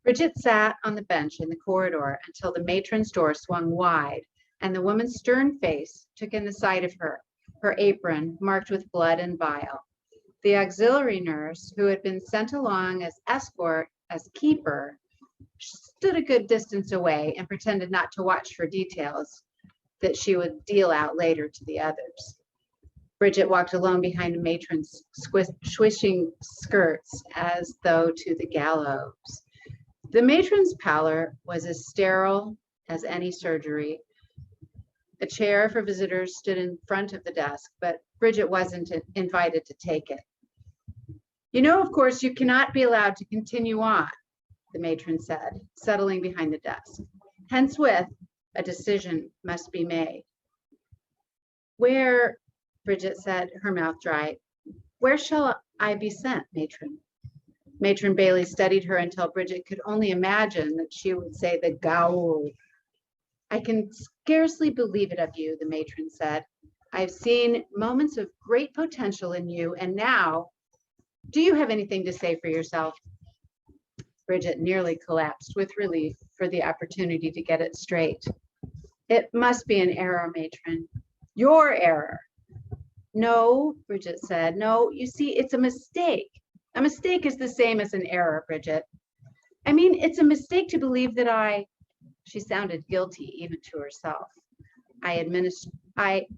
Bridget sat on the bench in the corridor until the matron's door swung wide and the woman's stern face took in the sight of her, her apron marked with blood and bile. The auxiliary nurse, who had been sent along as escort, as keeper, stood a good distance away and pretended not to watch for details that she would deal out later to the others. Bridget walked alone behind the matron's swishing skirts as though to the gallows. The matron's pallor was as sterile as any surgery. A chair for visitors stood in front of the desk, but Bridget wasn't invited to take it. You know, of course, you cannot be allowed to continue on, the matron said, settling behind the desk. Henceforth, a decision must be made. Where, Bridget said, her mouth dry, where shall I be sent, matron? Matron Bailey studied her until Bridget could only imagine that she would say the gaol. I can scarcely believe it of you, the matron said. I've seen moments of great potential in you, and now, do you have anything to say for yourself? Bridget nearly collapsed with relief for the opportunity to get it straight. It must be an error, matron. Your error. No, Bridget said. No, you see, it's a mistake. A mistake is the same as an error, Bridget. I mean, it's a mistake to believe that she sounded guilty even to herself. I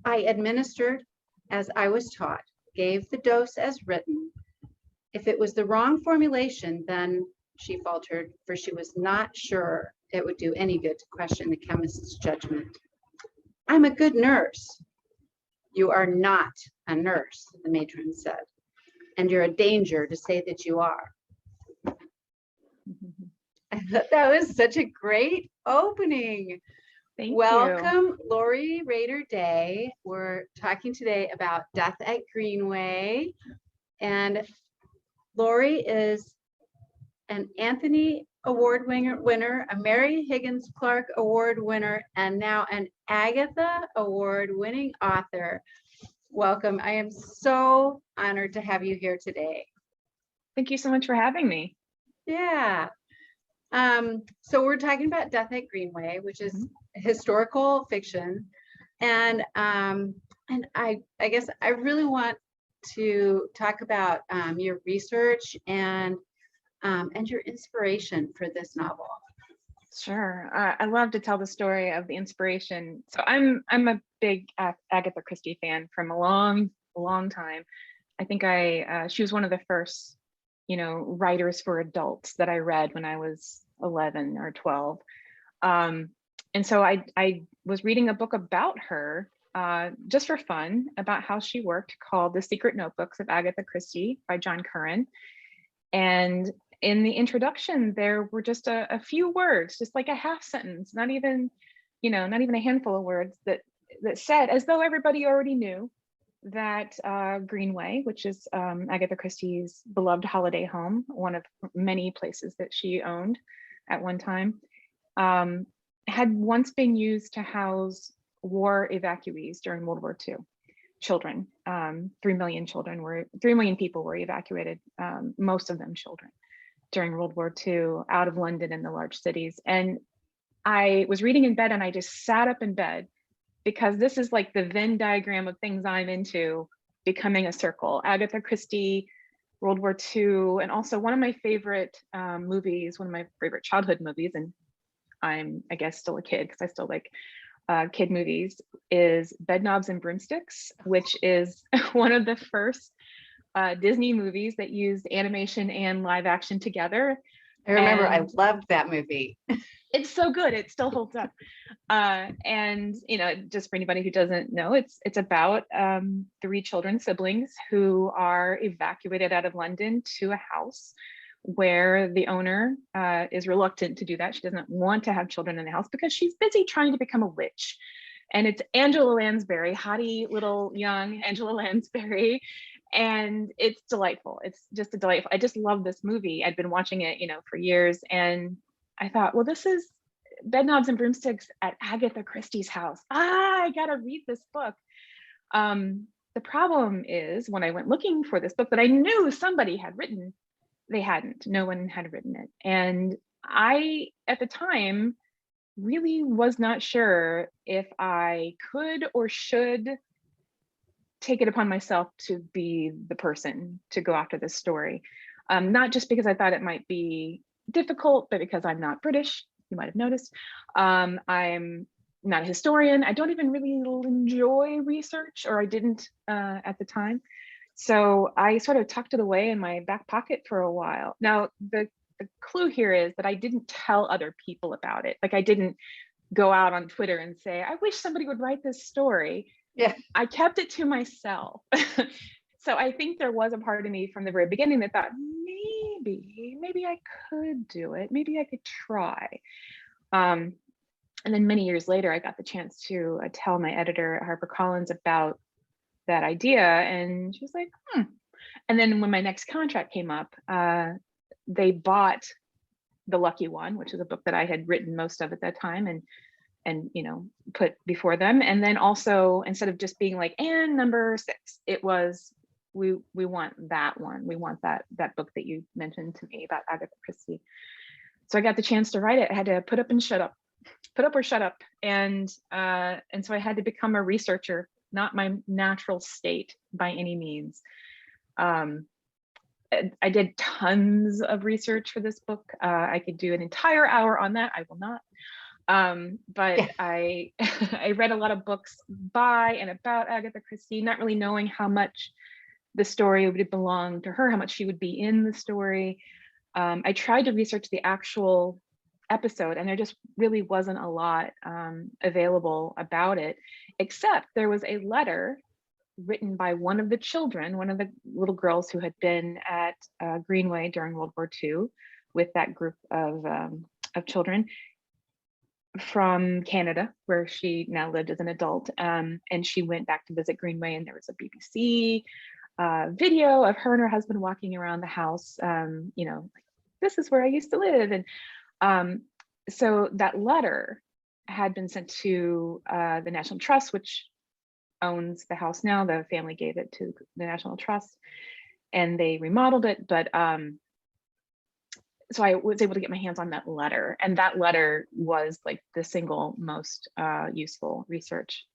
administered as I was taught, gave the dose as written. If it was the wrong formulation, then she faltered, for she was not sure it would do any good to question the chemist's judgment. I'm a good nurse. You are not a nurse, the matron said, and you're a danger to say that you are. I thought that was such a great opening. Thank you. Welcome, Lori Rader-Day. We're talking today about Death at Greenway. And Lori is an Anthony Award winner, a Mary Higgins Clark Award winner, and now an Agatha Award winning author. Welcome. I am so honored to have you here today. Thank you so much for having me. Yeah. So we're talking about Death at Greenway, which is historical fiction. And I guess I really want to talk about your research and your inspiration for this novel. Sure. I love to tell the story of the inspiration. So I'm a big Agatha Christie fan from a long time. I think she was one of the first, writers for adults that I read when I was 11 or 12. And so I was reading a book about her just for fun, about how she worked, called The Secret Notebooks of Agatha Christie by John Curran. And in the introduction, there were just a few words, just like a half sentence, not even a handful of words that said, as though everybody already knew, that Greenway, which is Agatha Christie's beloved holiday home, one of many places that she owned at one time, had once been used to house war evacuees during World War II. Children, 3 million people were evacuated, most of them children, during World War II, out of London and the large cities. And I was reading in bed, and I just sat up in bed, because this is like the Venn diagram of things I'm into becoming a circle. Agatha Christie, World War II, and also one of my favorite movies, one of my favorite childhood movies, and I'm, I guess, still a kid because I still like kid movies, is Bedknobs and Broomsticks, which is one of the first Disney movies that used animation and live action together. I remember, I loved that movie. It's so good, it still holds up. And just for anybody who doesn't know, it's about 3 children, siblings, who are evacuated out of London to a house where the owner is reluctant to do that. She doesn't want to have children in the house because she's busy trying to become a witch. And it's Angela Lansbury, hottie little young Angela Lansbury. And it's delightful. It's just a delightful. I just love this movie. I'd been watching it, for years. And I thought, well, this is Bedknobs and Broomsticks at Agatha Christie's house. I gotta read this book. The problem is, when I went looking for this book that I knew somebody had written, they hadn't. No one had written it. And I, at the time, really was not sure if I could or should take it upon myself to be the person to go after this story. Not just because I thought it might be difficult, but because I'm not British, you might have noticed. I'm not a historian. I don't even really enjoy research, or I didn't at the time. So I sort of tucked it away in my back pocket for a while. Now, the clue here is that I didn't tell other people about it. Like, I didn't go out on Twitter and say, I wish somebody would write this story. Yeah. I kept it to myself. So I think there was a part of me from the very beginning that thought, maybe I could do it. Maybe I could try. And then many years later, I got the chance to tell my editor at HarperCollins about that idea. And she was like, And then when my next contract came up, they bought The Lucky One, which is a book that I had written most of at that time and put before them. And then also, instead of just being like, and number 6, it was, we want that one. We want that book that you mentioned to me about Agatha Christie. So I got the chance to write it. I had to put up or shut up. And so I had to become a researcher, not my natural state by any means. I did tons of research for this book. I could do an entire hour on that. I will not. But yeah. I read a lot of books by and about Agatha Christie, not really knowing how much the story would belong to her, how much she would be in the story. I tried to research the actual episode, and there just really wasn't a lot available about it, except there was a letter written by one of the children, one of the little girls who had been at Greenway during World War II with that group of children from Canada, where she now lived as an adult. And she went back to visit Greenway, and there was a BBC video of her and her husband walking around the house, like, this is where I used to live. And so that letter had been sent to the National Trust, which owns the house now. The family gave it to the National Trust and they remodeled it. But so I was able to get my hands on that letter, and that letter was like the single most useful research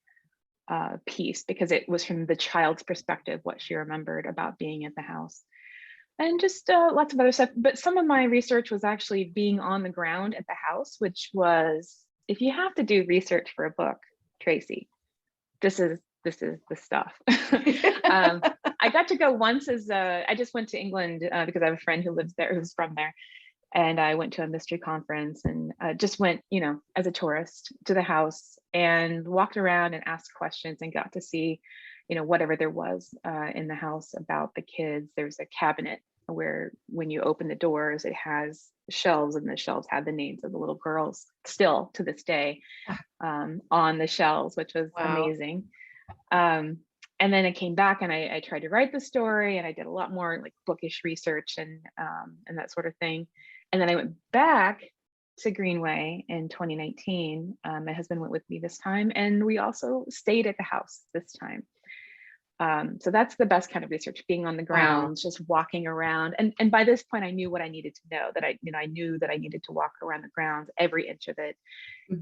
piece, because it was from the child's perspective, what she remembered about being at the house, and just lots of other stuff. But some of my research was actually being on the ground at the house, which was, if you have to do research for a book, Tracy, this is the stuff. I got to go once as I just went to England because I have a friend who lives there, who's from there. And I went to a mystery conference and just went, as a tourist to the house and walked around and asked questions and got to see, whatever there was in the house about the kids. There's a cabinet where when you open the doors, it has shelves, and the shelves have the names of the little girls still to this day on the shelves, which was amazing. And then I came back and I tried to write the story, and I did a lot more like bookish research and that sort of thing. And then I went back to Greenway in 2019. My husband went with me this time, and we also stayed at the house this time. So that's the best kind of research, being on the ground, just walking around. And by this point, I knew what I needed to know, that I knew that I needed to walk around the grounds, every inch of it,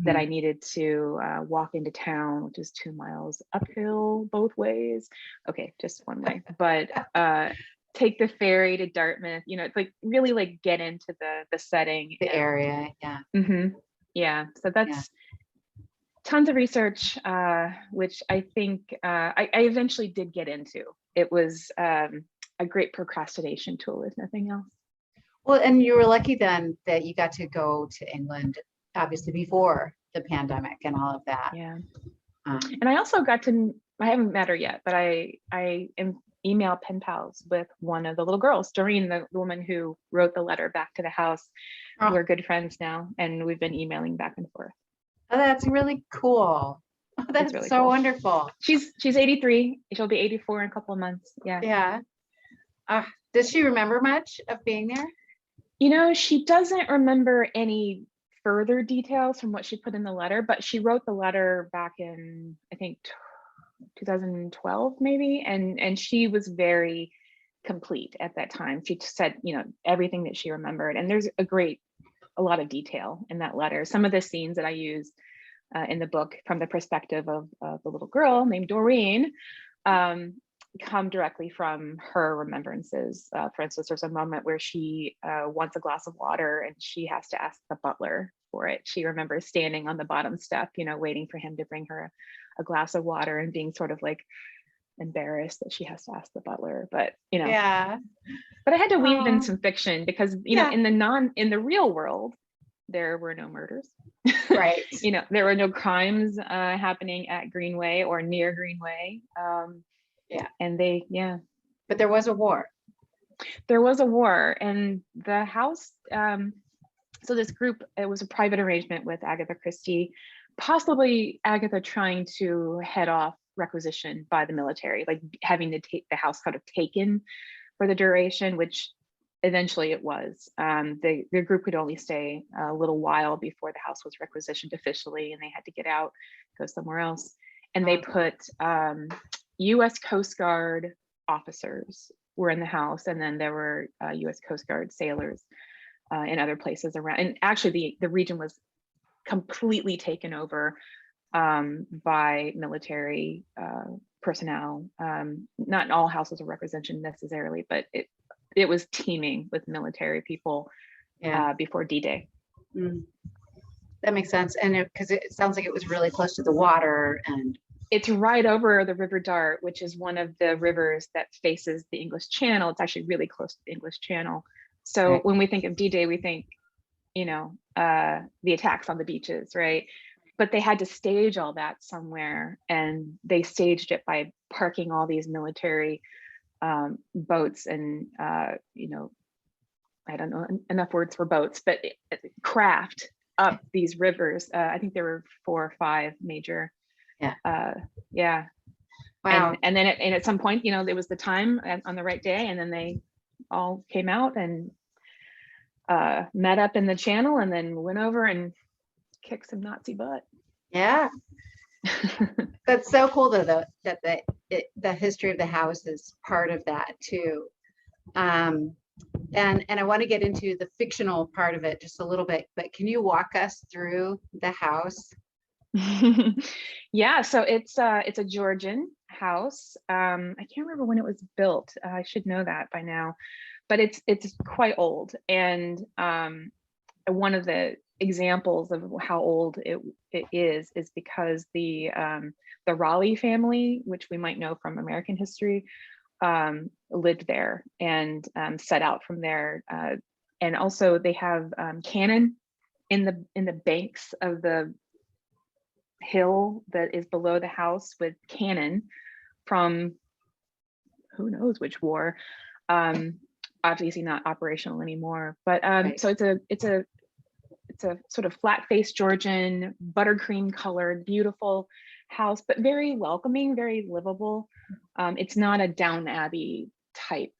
that I needed to walk into town, which is 2 miles uphill both ways. Okay, just one way, but take the ferry to Dartmouth, it's like really like get into the setting. The area, yeah. Yeah, so that's tons of research, which I think I eventually did get into. It was a great procrastination tool, if nothing else. Well, and you were lucky then that you got to go to England, obviously before the pandemic and all of that. Yeah. And I also got to, I haven't met her yet, but I am email pen pals with one of the little girls, Doreen, the woman who wrote the letter back to the house. We're good friends now, and we've been emailing back and forth. Oh, that's really cool. Oh, that's really so cool. Wonderful. She's 83. She'll be 84 in a couple of months. Yeah. Yeah. Does she remember much of being there? She doesn't remember any further details from what she put in the letter, but she wrote the letter back in, I think, 2012 maybe, and she was very complete at that time. She said, everything that she remembered, and there's a great a lot of detail in that letter. Some of the scenes that I use in the book from the perspective of the little girl named Doreen come directly from her remembrances. For instance, there's a moment where she wants a glass of water and she has to ask the butler for it. She remembers standing on the bottom step, you know, waiting for him to bring her a glass of water and being sort of like embarrassed that she has to ask the butler. But you know, Yeah. but I had to weave in some fiction because, you know, Yeah. in the real world, there were no murders. Right. You know, there were no crimes happening at Greenway or near Greenway. Yeah. And But there was a war. there was a war, and the house, so this group, it was a private arrangement with Agatha Christie, possibly Agatha trying to head off requisition by the military, like having to take the house kind of taken for the duration, which eventually it was. The group could only stay a little while before the house was requisitioned officially, and they had to get out, go somewhere else. And they put US Coast Guard officers were in the house, and then there were US Coast Guard sailors in other places around. And actually the region was completely taken over by military personnel. Not all houses of requisition necessarily, but it was teeming with military people before D-Day. Mm. That makes sense. And because it sounds like it was really close to the water, and it's right over the River Dart, which is one of the rivers that faces the English Channel. It's actually really close to the English Channel. So right. When we think of D-Day, we think, you know, the attacks on the beaches, right? But they had to stage all that somewhere, and they staged it by parking all these military boats and, you know, I don't know enough words for boats, but craft up these rivers. I think there were 4 or 5 major. Yeah. Wow. And then at some point, you know, there was the time on the right day, and then they all came out and met up in the channel, and then went over and kicked some Nazi butt. Yeah. That's so cool though, that the history of the house is part of that too. And I want to get into the fictional part of it just a little bit, but can you walk us through the house? Yeah, so it's a Georgian house. I can't remember when it was built. I should know that by now, but it's quite old. And one of the examples of how old it is because the Raleigh family, which we might know from American history, lived there and set out from there. And also they have cannon in the banks of the hill that is below the house, with cannon from who knows which war. Obviously not operational anymore, but right. So it's a sort of flat-faced Georgian, buttercream colored, beautiful house, but very welcoming, very livable. It's not a Downton Abbey type,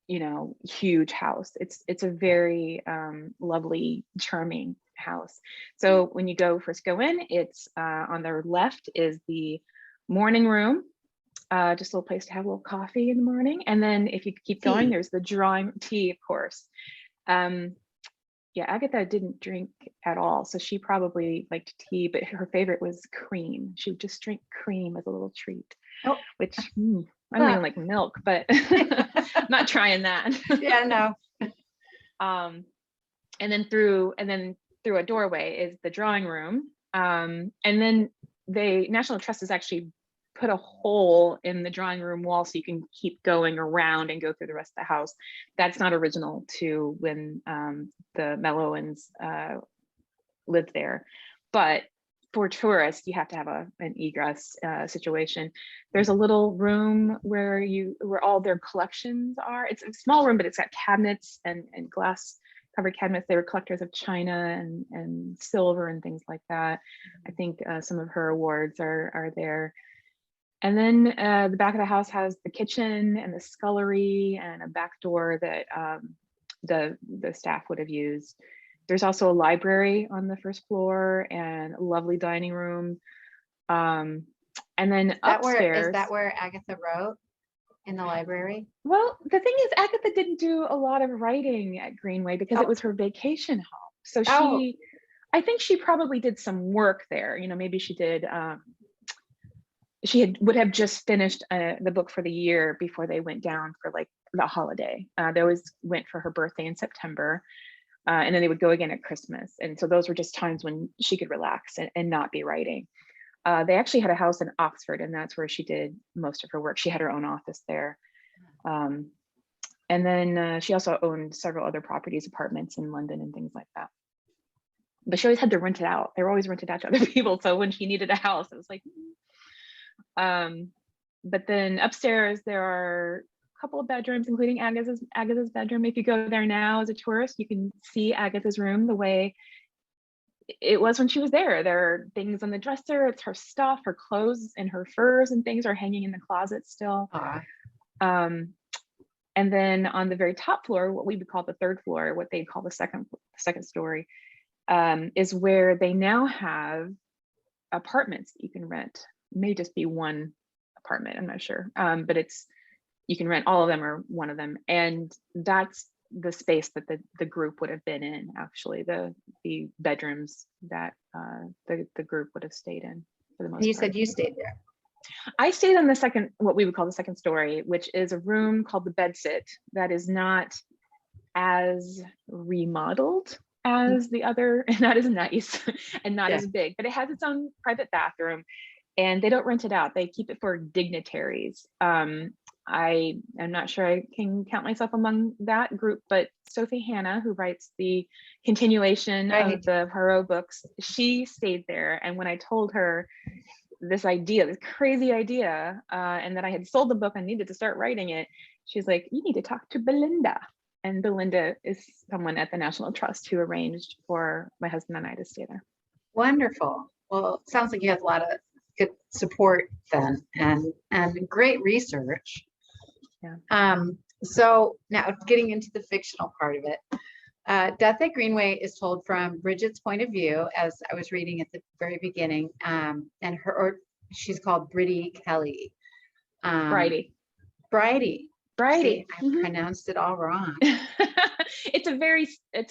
you know, huge house. It's a very lovely, charming house. So when you first go in, it's on the left is the morning room, just a little place to have a little coffee in the morning. And then if you keep going, there's the drawing tea, of course. Yeah, Agatha didn't drink at all, so she probably liked tea, but her favorite was cream. She would just drink cream as a little treat, which I don't even like milk, but I'm not trying that. Yeah, no. And then through a doorway is the drawing room, and then National Trust has actually put a hole in the drawing room wall so you can keep going around and go through the rest of the house. That's not original to when the Mellowans lived there, but for tourists, you have to have an egress situation. There's a little room where all their collections are. It's a small room, but it's got cabinets and glass covered cabinets. They were collectors of china and silver and things like that. I think some of her awards are there. And then the back of the house has the kitchen and the scullery and a back door that the staff would have used. There's also a library on the first floor and a lovely dining room. And then upstairs. Is that where Agatha wrote, in the library? Well, the thing is, Agatha didn't do a lot of writing at Greenway because it was her vacation home. So Oh, I think she probably did some work there. Maybe she did. Would have just finished the book for the year before they went down for like the holiday. They always went for her birthday in September, and then they would go again at Christmas. And so those were just times when she could relax and not be writing. They actually had a house in Oxford, and that's where she did most of her work. She had her own office there. And then she also owned several other properties, apartments in London and things like that. But she always had to rent it out. They were always rented out to other people. So when she needed a house, it was like, but then upstairs there are a couple of bedrooms, including Agatha's bedroom. If you go there now as a tourist, you can see Agatha's room the way it was when she was there. There are things on the dresser, it's her stuff, her clothes and her furs and things are hanging in the closet still. And then on the very top floor, what we would call the third floor, what they call the second story, is where they now have apartments that you can rent. It may just be one apartment, I'm not sure, but you can rent all of them or one of them, and that's the space that the group would have been in. Actually, the bedrooms that the group would have stayed in for the most part. you said you stayed there. I stayed on the second, what we would call the second story, which is a room called the bedsit that is not as remodeled as the other, and not as nice and not as big, but it has its own private bathroom, and they don't rent it out. They keep it for dignitaries. I am not sure I can count myself among that group, but Sophie Hannah, who writes the continuation of the Poirot books, she stayed there. And when I told her this crazy idea, and that I had sold the book and needed to start writing it, she's like, you need to talk to Belinda. And Belinda is someone at the National Trust who arranged for my husband and I to stay there. Wonderful. Well, it sounds like you have a lot of good support then, and great research. Yeah. So now getting into the fictional part of it. Death at Greenway is told from Bridget's point of view, as I was reading at the very beginning, and she's called Bridie Kelly. Bridie. See, I pronounced it all wrong. It's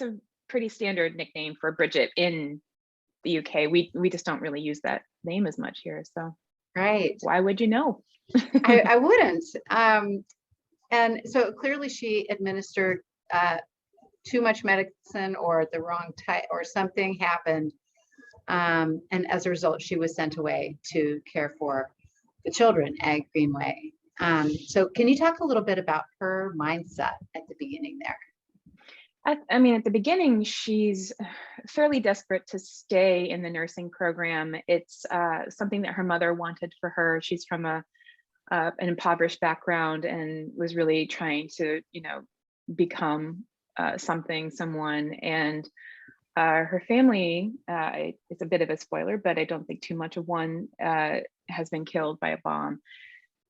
a pretty standard nickname for Bridget in the UK. We just don't really use that name as much here. So why would you know? I wouldn't. And so clearly she administered too much medicine or the wrong type, or something happened. And as a result, she was sent away to care for the children at Greenway. So can you talk a little bit about her mindset at the beginning there? I mean, at the beginning, she's fairly desperate to stay in the nursing program. It's something that her mother wanted for her. She's from an impoverished background and was really trying to, become someone. And her family, it's a bit of a spoiler, but I don't think too much of one, has been killed by a bomb.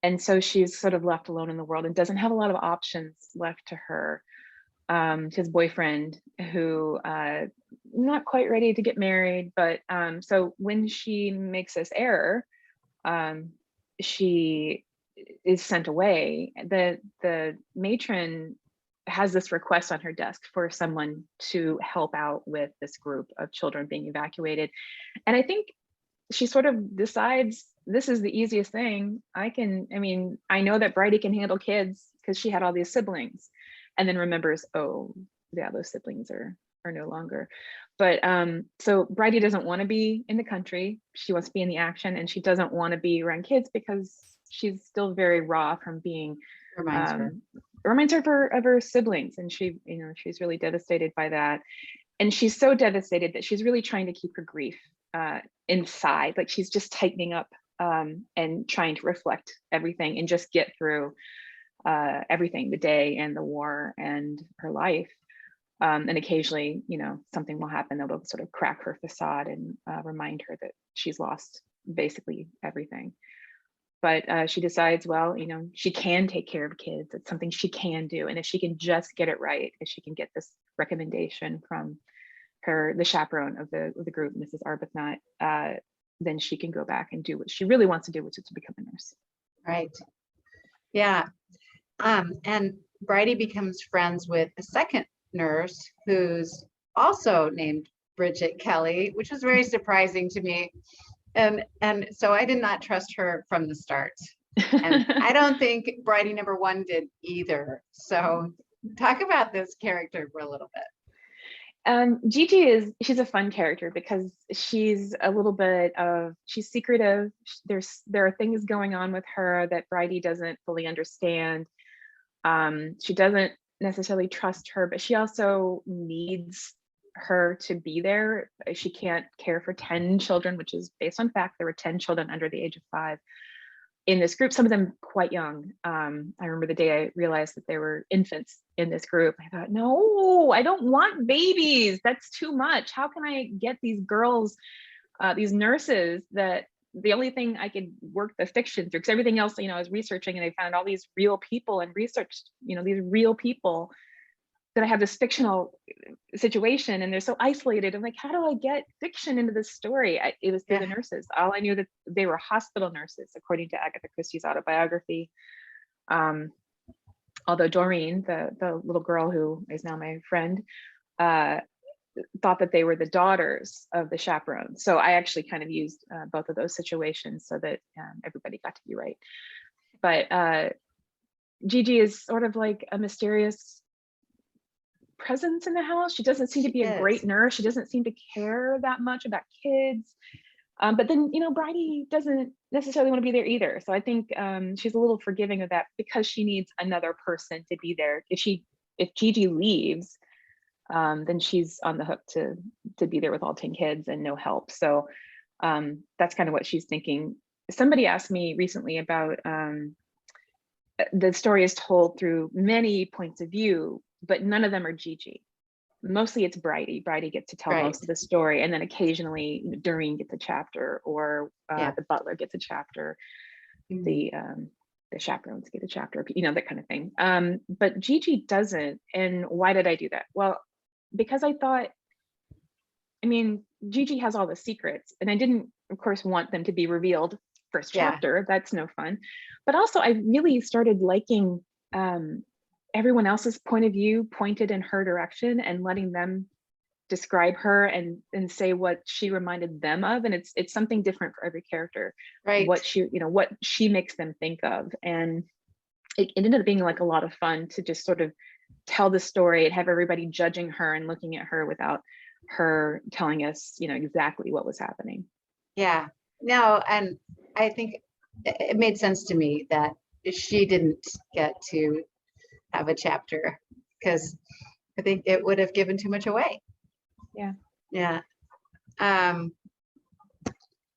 And so she's sort of left alone in the world and doesn't have a lot of options left to her. His boyfriend, who not quite ready to get married, but so when she makes this error, she is sent away. The matron has this request on her desk for someone to help out with this group of children being evacuated, and I think she sort of decides, this is the easiest thing. I know that Bridie can handle kids because she had all these siblings, and then remembers, oh yeah, those siblings are no longer. But so Bridie doesn't want to be in the country. She wants to be in the action, and she doesn't want to be around kids because she's still very raw from being, reminds her of her siblings. And she, she's really devastated by that. And she's so devastated that she's really trying to keep her grief inside. Like she's just tightening up and trying to reflect everything and just get through everything, the day and the war and her life. And occasionally, something will happen that'll sort of crack her facade and remind her that she's lost basically everything. But she decides, well, she can take care of kids. It's something she can do. And if she can just get it right, if she can get this recommendation from the chaperone of the group, Mrs. Arbuthnot, then she can go back and do what she really wants to do, which is to become a nurse. Right. Yeah. And Bridie becomes friends with a second nurse who's also named Bridget Kelly, which was very surprising to me. And so I did not trust her from the start. And I don't think Bridie number one did either. So talk about this character for a little bit. Gigi she's a fun character because she's a little bit she's secretive. There are things going on with her that Bridie doesn't fully understand. She doesn't necessarily trust her, but she also needs her to be there. She can't care for 10 children, which is based on fact. There were 10 children under the age of 5 in this group, some of them quite young. I remember the day I realized that there were infants in this group. I thought, no, I don't want babies. That's too much. How can I get these girls, these nurses, that the only thing I could work the fiction through, because everything else, I was researching and I found all these real people and researched, these real people, that I have this fictional situation and they're so isolated. I'm like, how do I get fiction into this story? It was through the nurses. All I knew that they were hospital nurses, according to Agatha Christie's autobiography. Although Doreen, the little girl who is now my friend, thought that they were the daughters of the chaperones. So I actually kind of used both of those situations so that everybody got to be right. But Gigi is sort of like a mysterious presence in the house. She doesn't seem to be a great nurse. She doesn't seem to care that much about kids. But then, Bridie doesn't necessarily want to be there either. So I think she's a little forgiving of that because she needs another person to be there. If Gigi leaves, then she's on the hook to be there with all 10 kids and no help. So that's kind of what she's thinking. Somebody asked me recently about the story is told through many points of view, but none of them are Gigi. Mostly it's Bridie. Bridie gets to tell most of the story, and then occasionally Doreen gets a chapter, or the butler gets a chapter, the chaperones get a chapter, that kind of thing. But Gigi doesn't. And why did I do that? Well, because I thought, Gigi has all the secrets, and I didn't, of course, want them to be revealed first chapter. That's no fun. But also, I really started liking everyone else's point of view pointed in her direction and letting them describe her and say what she reminded them of. And it's something different for every character, right? What she makes them think of. And it ended up being like a lot of fun to just sort of tell the story and have everybody judging her and looking at her without her telling us, exactly what was happening. Yeah, no, and I think it made sense to me that she didn't get to have a chapter because I think it would have given too much away. Yeah.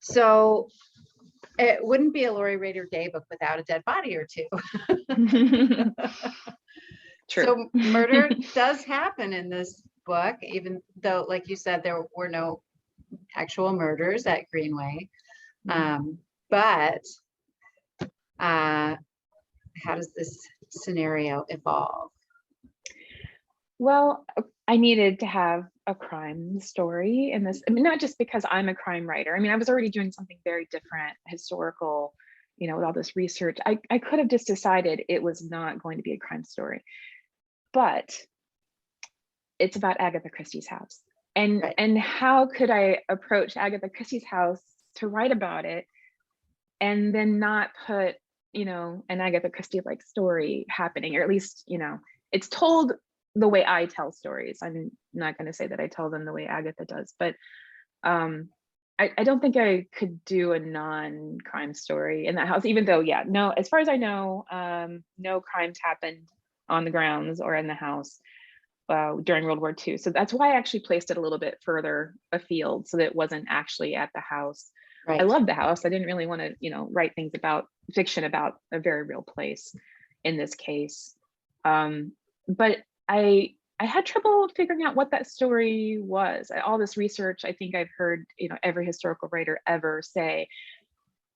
So it wouldn't be a Lori Rader-Day book without a dead body or two. True. So murder does happen in this book, even though, like you said, there were no actual murders at Greenway. But how does this scenario evolve? Well, I needed to have a crime story in this. Not just because I'm a crime writer. I was already doing something very different, historical, with all this research. I could have just decided it was not going to be a crime story, but it's about Agatha Christie's house. And how could I approach Agatha Christie's house to write about it and then not put, an Agatha Christie like story happening, or at least, it's told the way I tell stories. I'm not going to say that I tell them the way Agatha does, but I don't think I could do a non-crime story in that house, even though, no, as far as I know, no crimes happened on the grounds or in the house during World War II. So that's why I actually placed it a little bit further afield so that it wasn't actually at the house. Right. I love the house. I didn't really want to, write things about fiction about a very real place in this case. But I had trouble figuring out what that story was. All this research, I think I've heard, every historical writer ever say,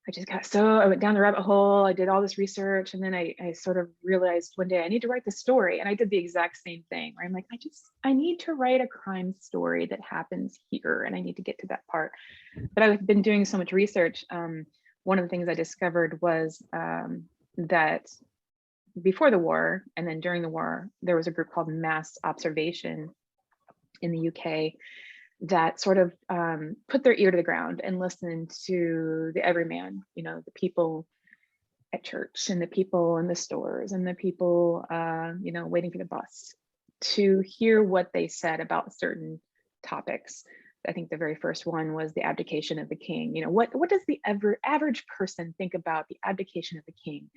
I went down the rabbit hole, I did all this research, and then I sort of realized one day I need to write the story. And I did the exact same thing, where I'm like, I need to write a crime story that happens here, and I need to get to that part. But I've been doing so much research. One of the things I discovered was that before the war and then during the war, there was a group called Mass Observation in the UK that sort of put their ear to the ground and listened to the everyman, the people at church and the people in the stores and the people, waiting for the bus, to hear what they said about certain topics. I think the very first one was the abdication of the king. What does the average person think about the abdication of the king?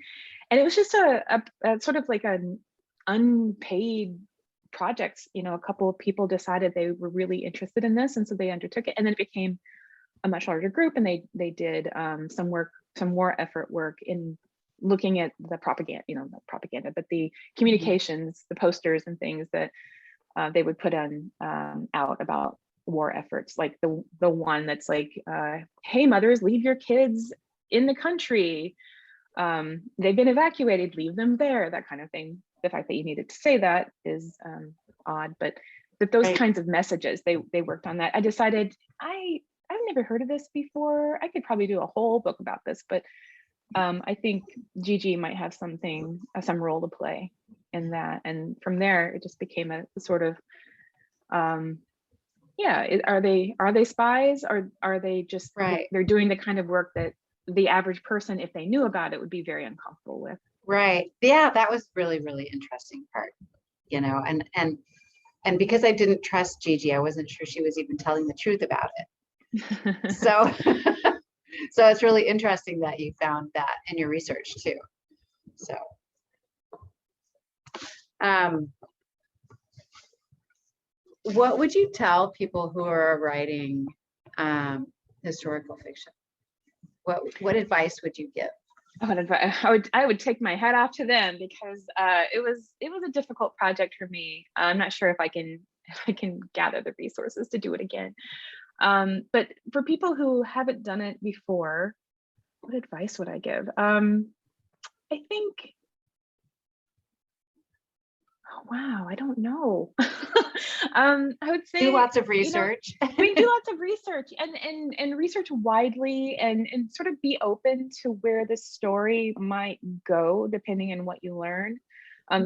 And it was just a sort of like an unpaid project. A couple of people decided they were really interested in this, and so they undertook it. And then it became a much larger group, and they did some more effort work in looking at the propaganda, not propaganda, but the communications, the posters and things that they would put on out about war efforts, like the one that's like, hey mothers, leave your kids in the country, they've been evacuated, leave them there, that kind of thing. The fact that you needed to say that is odd, but those kinds of messages, they worked on that. I decided I've never heard of this before. I could probably do a whole book about this, but I think Gigi might have some role to play in that. And from there, it just became a sort of, are they spies? Or are they just, they're doing the kind of work that the average person, if they knew about it, would be very uncomfortable with. Right. Yeah, that was really, really interesting part, and because I didn't trust Gigi, I wasn't sure she was even telling the truth about it. So so it's really interesting that you found that in your research too. So what would you tell people who are writing historical fiction? What advice would you give? I would take my hat off to them, because it was a difficult project for me. I'm not sure if I can gather the resources to do it again. But for people who haven't done it before, what advice would I give? I think, wow, I don't know. I would say do lots of research. We do lots of research and research widely, and sort of be open to where the story might go depending on what you learn.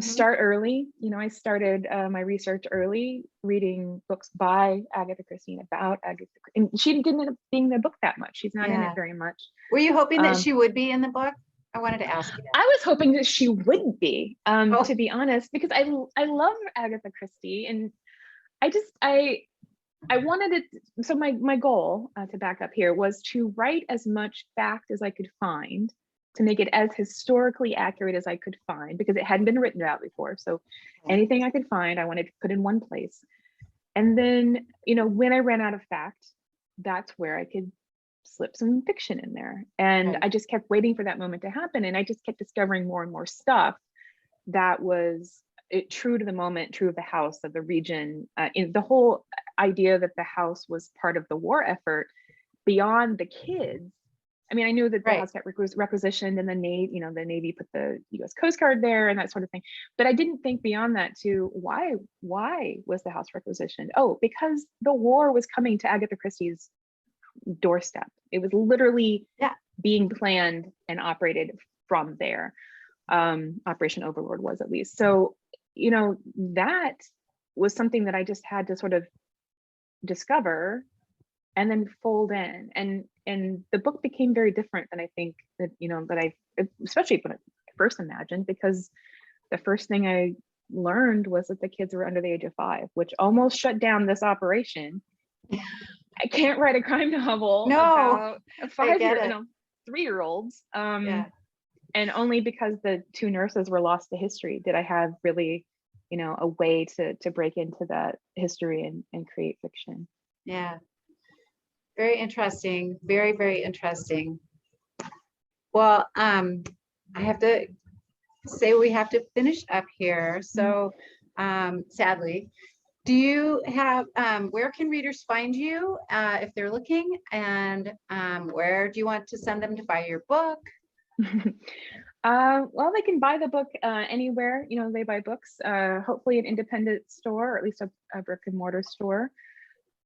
Start early. I started my research early, reading books by Agatha Christie, about Agatha, and she didn't end up being in the book that much. She's not in it very much. Were you hoping that she would be in the book? I wanted to ask you that. I was hoping that she would be, to be honest, because I love Agatha Christie, and I wanted it. So my goal, to back up here, was to write as much fact as I could find, to make it as historically accurate as I could find, because it hadn't been written about before. So anything I could find, I wanted to put in one place. And then, when I ran out of fact, that's where I could slip some fiction in there. And I just kept waiting for that moment to happen. And I just kept discovering more and more stuff that was true to the moment, true of the house, of the region, in the whole idea that the house was part of the war effort beyond the kids. I mean, I knew that the house got requisitioned, and the Navy put the U.S. Coast Guard there and that sort of thing. But I didn't think beyond that to why was the house requisitioned? Oh, because the war was coming to Agatha Christie's doorstep. It was literally being planned and operated from there. Operation Overlord was, at least. So, that was something that I just had to sort of discover and then fold in. And the book became very different than I think that, especially when I first imagined, because the first thing I learned was that the kids were under the age of 5, which almost shut down this operation. I can't write a crime novel about a 3-year-olds. And only because the 2 nurses were lost to history did I have really, a way to break into that history and create fiction. Yeah. Very interesting. Very, very interesting. Well, I have to say we have to finish up here. So sadly, do you have, where can readers find you if they're looking, and where do you want to send them to buy your book? Well, they can buy the book anywhere, they buy books, hopefully an independent store, or at least a brick and mortar store.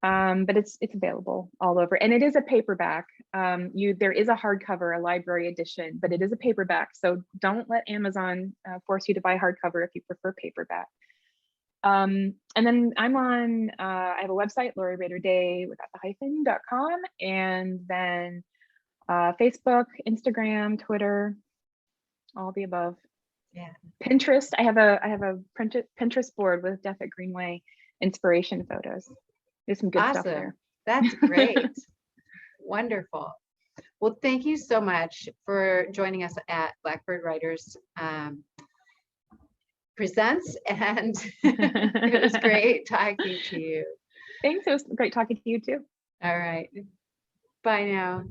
But it's available all over, and it is a paperback. There is a hardcover, a library edition, but it is a paperback. So don't let Amazon force you to buy hardcover if you prefer paperback. And then I'm on, I have a website, Lori Rader-Day without the hyphen.com, and then Facebook, Instagram, Twitter, all the above. Yeah. Pinterest. I have a Pinterest board with Death at Greenway inspiration photos. There's some good stuff there. That's great. Wonderful. Well, thank you so much for joining us at Blackbird Writers Presents, and it was great talking to you. Thanks. It was great talking to you too. All right. Bye now.